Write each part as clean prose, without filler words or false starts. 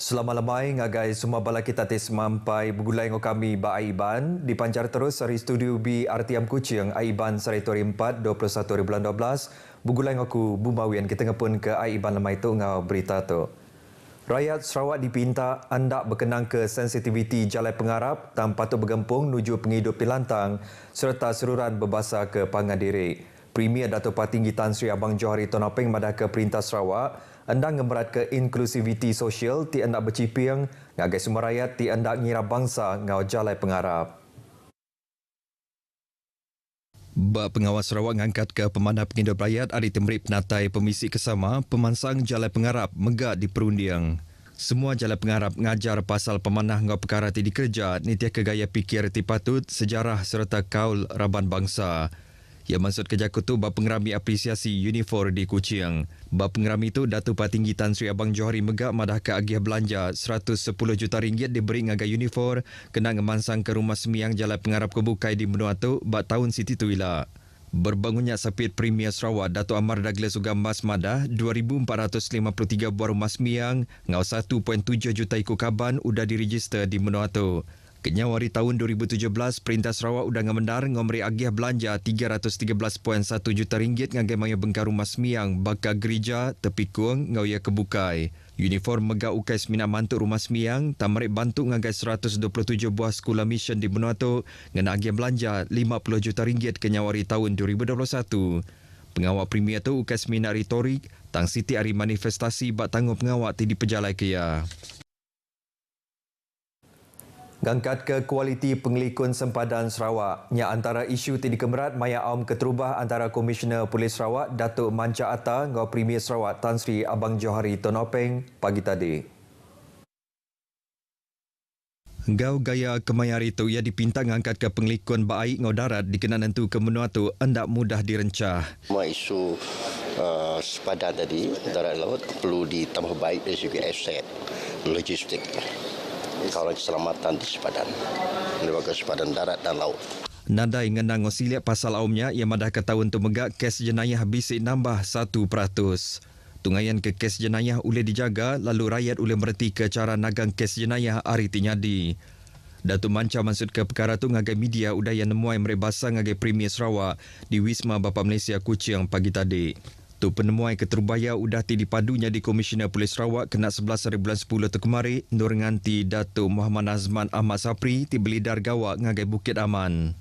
Selama-lamai ngagai semua bala kita tis mampai begulai ngo kami ba Aiban dipancar terus dari studio B RTM Kuching Aiban Seritori 4 21 bulan 12 begulai ngoku Bumawian kita ngepun ke Aiban lemai tu ngau berita tu. Rakyat Sarawak dipinta andak berkenang ke sensitiviti Jalai Pengarap tanpa tu bergempung nuju penghidup pilantang serta seruran berbahasa ke Pangadiri. Premier Datuk Patinggi Tan Sri Abang Johari Tonopeng madah ke Perintah Sarawak endang ngemerat ke inklusiviti sosial ti endak berciping ngagai semua rakyat ti endak ngira bangsa ngau Jalai Pengarap. Bak Pengawas Sarawak ngangkat ke Pemanah Penghidup Rakyat Ari Temrip Natai Pemisi Kesama pemansang Jalai Pengarap megak di perundiang. Semua Jalai Pengarap ngajar pasal pemanah ngau perkara ti dikerja nitia ke gaya pikir ti patut sejarah serta kaul raban bangsa. Ia maksud kerja kutu bab pengerami apresiasi Unifor di Kuching. Bab pengerami itu Datuk Patinggi Tan Sri Abang Johari megak madah ke agiah belanja RM110 juta diberi ngagai Unifor kena ngemansang ke rumah semiang Jalai Pengarap Kebukai di Benua tu bak tahun siti tu ila. Berbangunnya sapit Premier Sarawak Datuk Amar Douglas Ugambas madah 2,453 buah rumah semiang ngau 1.7 juta ikut kaban udah diregister di Benua tu. Kenyawari tahun 2017, Perintah Sarawak udah ngamendar ngomri agiah belanja RM313.1 juta ngagai maya bengkar rumah semiang baka gereja tepi kuang ngau ia kebukai. Uniform megak ukai semina mantuk rumah semiang tamarik bantu ngagai 127 buah sekolah mission di Benua tu ngena agiah belanja RM50 juta kenyawari tahun 2021. Pengawal Premier tu ukai semina retorik tang siti hari manifestasi bak tanggung pengawal ti dipejalai kaya. Ngangkat ke kualiti pengelikun sempadan Sarawak. Nya antara isu ti dikemerat maya aum keterubah antara Komisioner Polis Sarawak Datuk Manca Atta ngau Premier Sarawak Tan Sri Abang Johari Tonopeng pagi tadi. Ngau gaya kemayari tu ia dipinta ngangkat ke pengelikun baik ngau darat dikenan nentu ke Benua tu hendak mudah direncah. Isu sempadan tadi darat laut perlu ditambah baik dari segi aset logistik. Kawalan keselamatan di sempadan, lembaga sempadan darat dan laut. Nadai ngenang ngosiliat pasal aumnya ia madah ke tahun tu megak kes jenayah bisik nambah 1%. Tungaian ke kes jenayah boleh dijaga lalu rakyat boleh mereti ke cara nagang kes jenayah hari tinyadi. Datuk Manca maksud ke perkara tu ngagai media udah yang nemuai merebasa ngagai Premier Sarawak di Wisma Bapa Malaysia Kuching pagi tadi. Tu penemuai keterbaya udah ti dipadunya di Komisioner Polis Sarawak kena 11 hari bulan 10 tu kemari nur nganti Datuk Muhammad Azman Ahmad Sapri ti belidar gawak ngagai Bukit Aman.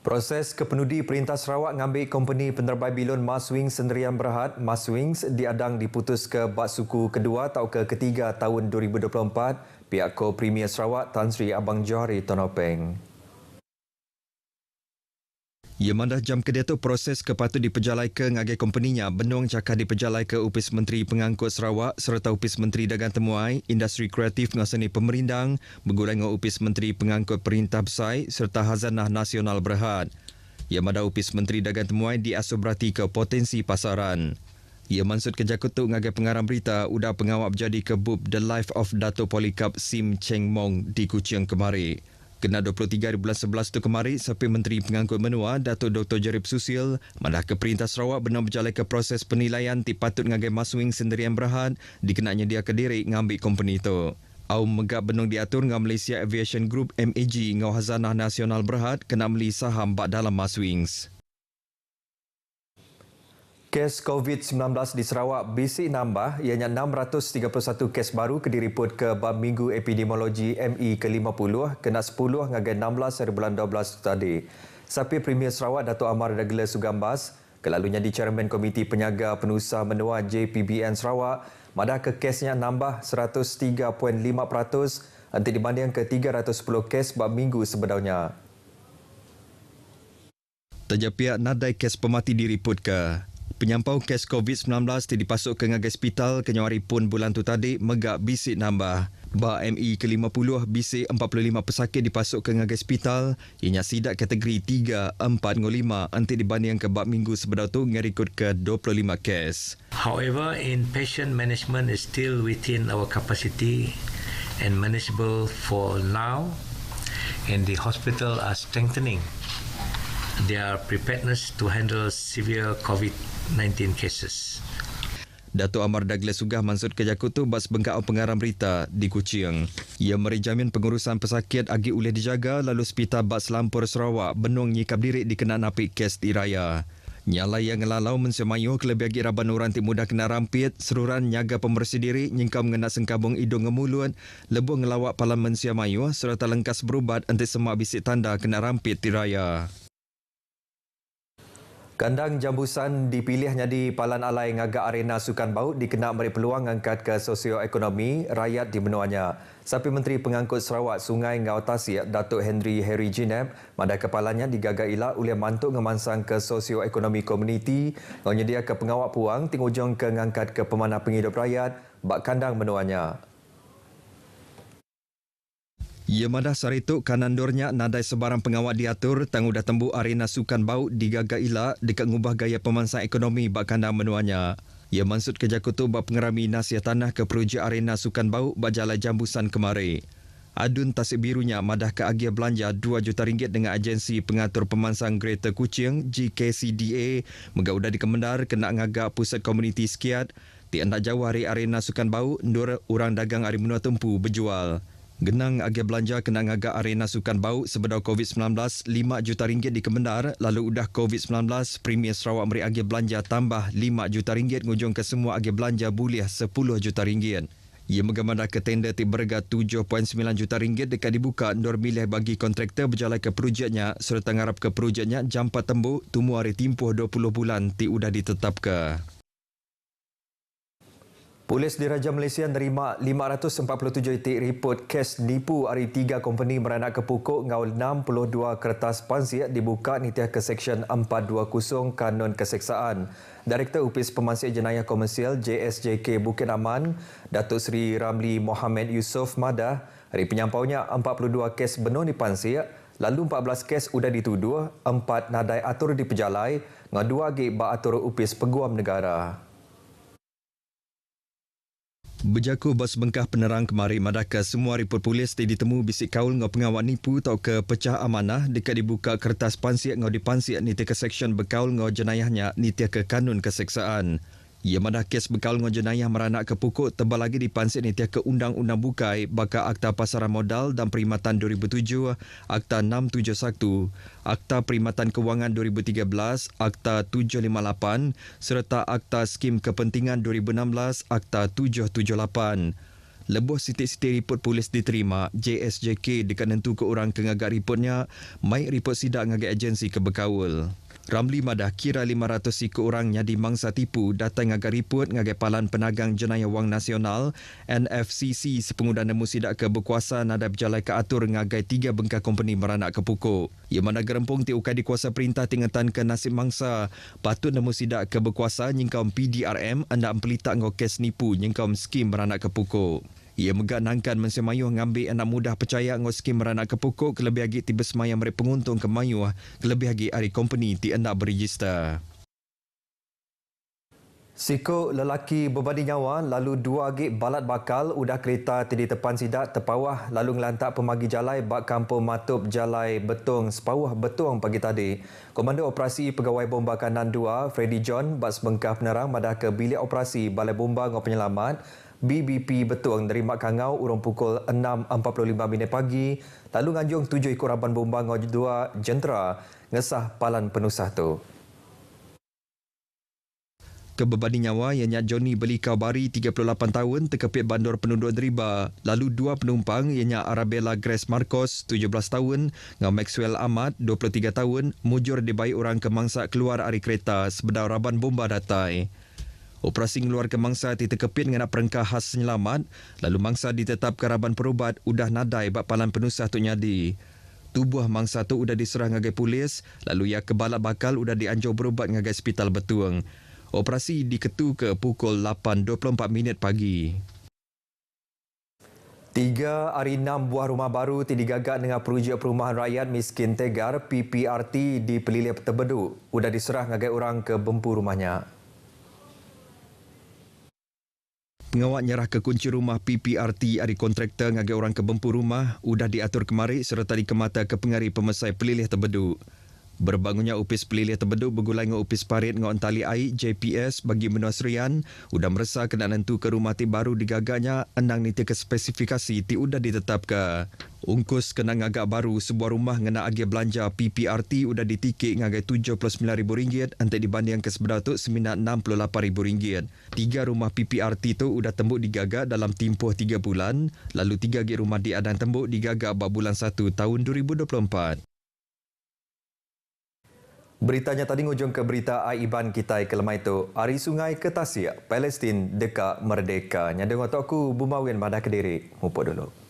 Proses kepenudi Perintah Sarawak ngambil company penerbai bilon Maswings Sendirian Berhad Maswings diadang diputus ke bak suku kedua atau ke ketiga tahun 2024 pihak Ko-Premier Sarawak Tan Sri Abang Johari Tonopeng. Ia mandah jam kedua tu proses kepatut diperjalai ke ngagai kompeninya benung cakap diperjalai ke Upis Menteri Pengangkut Sarawak serta Upis Menteri Dagang Temuai, Industri Kreatif ngasani pemerindang, bergulai dengan Upis Menteri Pengangkut Perintah Besai serta Hazanah Nasional Berhad. Ia mandah Upis Menteri Dagang Temuai diasubrati ke potensi pasaran. Ia maksud kerja kutuk ngagai pengarang berita udah pengawal berjadi ke bub The Life of Dato' Polycarp Sim Cheng Mong di Kuching kemari. Kena 23 bulan 11 tu kemari, Sapi Menteri Pengangkut Menua, Datuk Dr. Jarib Susil, madah ke Perintah Sarawak benar berjalan ke proses penilaian ti patut ngagai Maswing Sendirian Berhad dikenanya dia ke diri ngambil company tu. Aum megak benung diatur ngau Malaysia Aviation Group MAG ngau Hazanah Nasional Berhad kena beli saham bak dalam Maswings. Kes COVID-19 di Sarawak bisik nambah ianya 631 kes baru kediriput ke bab Minggu Epidemiologi ME ke-50 kena 10 ngagai 16 hari bulan 12 tadi. Sapi Premier Sarawak Datuk Amar Douglas Ugambas kelalunya di Chairman Komiti Penyaga Penusah Menua JPBN Sarawak madah ke kesnya nambah 103.5% nanti dibanding ke 310 kes bab Minggu sebelumnya. Terjapiak nadai kes pemati diriput ke penyampau kes COVID-19 dipasuk ke ngagai hospital kenyawari pun bulan tu tadi megak bisik nambah. Ba ME ke-50 bisik 45 pesakit dipasuk ke ngagai hospital ianya sidak kategori 3, 4 dan 5 nanti dibanding ke bab minggu sebelum tu ngerikut ke 25 kes. However, in-patient management is still within our capacity and manageable for now, and the hospital are strengthening their preparedness to handle severe COVID-19 cases. Datuk Amar Douglas Sugah mansut ke Jakutu bas bengkak pengarang berita di Kuching. Ia merijamin pengurusan pesakit agi boleh dijaga lalu Hospital Bas Lampur Sarawak benung nyikap diri dikenaan api kes di raya. Nyalai yang ngelalau mensemayu kelebih agi raban orang ti mudah kena rampit, seruran nyaga pembersih diri, nyingkau mengenak sengkabung hidung ngemulut, lebuh ngelawak palam mensiamayu serta lengkas berubat anti semak bisik tanda kena rampit di raya. Kandang Jambusan dipilih jadi palan alai ngaga arena sukan baut dikenak beri peluang angkat ke sosioekonomi rakyat di benuanya. Sapi Menteri Pengangkut Sarawak Sungai Ngau Tasik Datuk Henry Jineb mada kepalanya digaga ila oleh mantuk ngemansang ke sosioekonomi komuniti ngonyedia ke pengawak puang tingujung ke ngangkat ke pemanah penghidup rakyat bak kandang benuanya. Ia madah sarituk kanandurnya nadai sebarang pengawak diatur tangguh dah tembu arena sukan baut digaga ila dekat ngubah gaya pemansang ekonomi bak kandang menuanya. Ia mansut ke Jakutu bak pengerami nasihat tanah ke projek arena sukan baut bak Jalai Jambusan kemari. Adun Tasik Birunya madah ke agia belanja RM2 juta dengan agensi pengatur pemansang Greater Kuching GKCDA megaudah di Kemendar kena ngagak pusat komuniti sekiat ti hendak jauh hari arena sukan baut ndur orang dagang hari menua tempu berjual. Genang agia belanja kena ngagak arena sukan baut sebedau COVID-19 RM5 juta di Kemendar, lalu udah COVID-19 Premier Sarawak beri agia belanja tambah RM5 juta ngujung ke semua agia belanja boleh RM10 juta. Ia mengamada ke tender ti berga RM7.9 juta dekat dibuka ndur milih bagi kontraktor berjalan ke projeknya serta ngarap ke projeknya jampat tembuk tumu hari timpuh 20 bulan ti udah ditetap ke. Polis Diraja Malaysia nerima 547 itik report kes nipu hari 3 company meranak ke pokok ngau 62 kertas pansiat dibuka nitiah ke Seksyen 420 Kanun Keseksaan. Direktur Upis Pemansiat Jenayah Komersial JSJK Bukit Aman, Datuk Seri Ramli Mohamed Yusof Madah, hari penyampaunya 42 kes benar dipansiat, lalu 14 kes sudah dituduh, 4 nadai atur di pejalai, dengan 2 lagi bak atur Upis Peguam Negara. Berjaku bas bengkah penerang kemari madaka semua report polis ditemu bisik kaul ngau pengawak nipu tau ke pecah amanah dekat dibuka kertas pansiat ngau dipansiat nitia ke seksyen bekaul ngau jenayahnya nitia ke kanun keseksaan. Ia madah kes bekaul ngau jenayah meranak ke pokok tebal lagi dipansiat nitia ke undang-undang bukai baka Akta Pasaran Modal dan Perkhidmatan 2007, Akta 671, Akta Perkhidmatan Kewangan 2013, Akta 758 serta Akta Skim Kepentingan 2016, Akta 778. Lebuh sitik-sitik report polis diterima, JSJK dekat nentu ke orang kengagak reportnya, mai report sidak ngagak agensi ke Bekaul. Ramli madah kira 500 ikut orang nyadi mangsa tipu datang ngagak report ngagak Palan Penagang Jenayah Wang Nasional NFCC sepengudan nemu sidak ke berkuasa nada berjalai ke atur ngagak 3 bengkak company meranak ke pokok. Ia mana gerempung ti ukai di kuasa perintah tingatan ke nasib mangsa patut nemu sidak ke berkuasa nyingkau PDRM anda empelitak ngau kes nipu nyingkau skim meranak ke pokok. Ia megak nangkan mensemayuh ngambil anak mudah percaya ngau skim meranak ke pokok kelebih lagi tiba semayang mereka penguntung ke mayuh kelebih lagi hari company ti hendak berregister. Sikuk lelaki berbadi nyawa lalu 2 agik balat bakal udah kereta di tepan sidak terpawah lalu ngelantak pemagi jalai bak kampung Matup Jalai Betung sepawah Betung pagi tadi. Komando Operasi Pegawai Bomba Kanan 2 Freddy John bak sebengkah penerang madah ke bilik operasi Balai Bomba Ngau Penyelamat BBP Betung nerima kangau urung pukul 6.45 pagi lalu nganjung 7 ekor raban bomba ngau 2 jentera ngesah palan penusah tu. Kebebani nyawa ianya Johnny Belikau Bari 38 tahun terkepit bandar penduduk Deriba. Lalu 2 penumpang ianya Arabella Grace Marcos 17 tahun dengan Maxwell Ahmad 23 tahun mujur dibaik orang kemangsa keluar dari kereta sebedau raban bomba datai. Operasi ngeluar ke mangsa terkepit dengan perengkah khas penyelamat lalu mangsa ditetap ke raban perubat udah nadai bak palan penusah tu nyadi. Tubuh mangsa tu udah diserah ngagai polis lalu ia kebalak bakal udah dianjur berubat ngagai hospital Betuang. Operasi diketu ke pukul 8.24 pagi. 3 hari 6 buah rumah baru digagak dengan projek perumahan rakyat miskin Tegar PPRT di Pelilih Terbeduk. Udah diserah ngagai orang ke bempu rumahnya. Pengawak nyerah ke kunci rumah PPRT dari kontraktor ngagai orang ke bempu rumah udah diatur kemari serta dikemata ke pengari pemesai Pelilih Terbeduk. Berbangunnya upis pelilih terbeduk bergulai dengan upis parit dengan tali air JPS bagi benua Serian, udah merasa kena nentu ke rumah ti baru digagaknya enang niti ke spesifikasi ti udah ditetapkan. Ungkus kena ngagak baru sebuah rumah ngena agi belanja PPRT udah ditikik ngagai RM79,000 antek dibanding ke sebelah tu RM98,000. 3 rumah PPRT tu udah tembuk digagak dalam tempoh 3 bulan, lalu 3 lagi rumah di Adan tembuk digagak bab bulan 1 tahun 2024. Beritanya tadi ngujung ke berita Aiban kita ke lemah itu. Ari Sungai ke Tasik, Palestin dekat merdeka. Nyadeng waktu aku Bumawin Madah Kediri. Mumpuk dulu.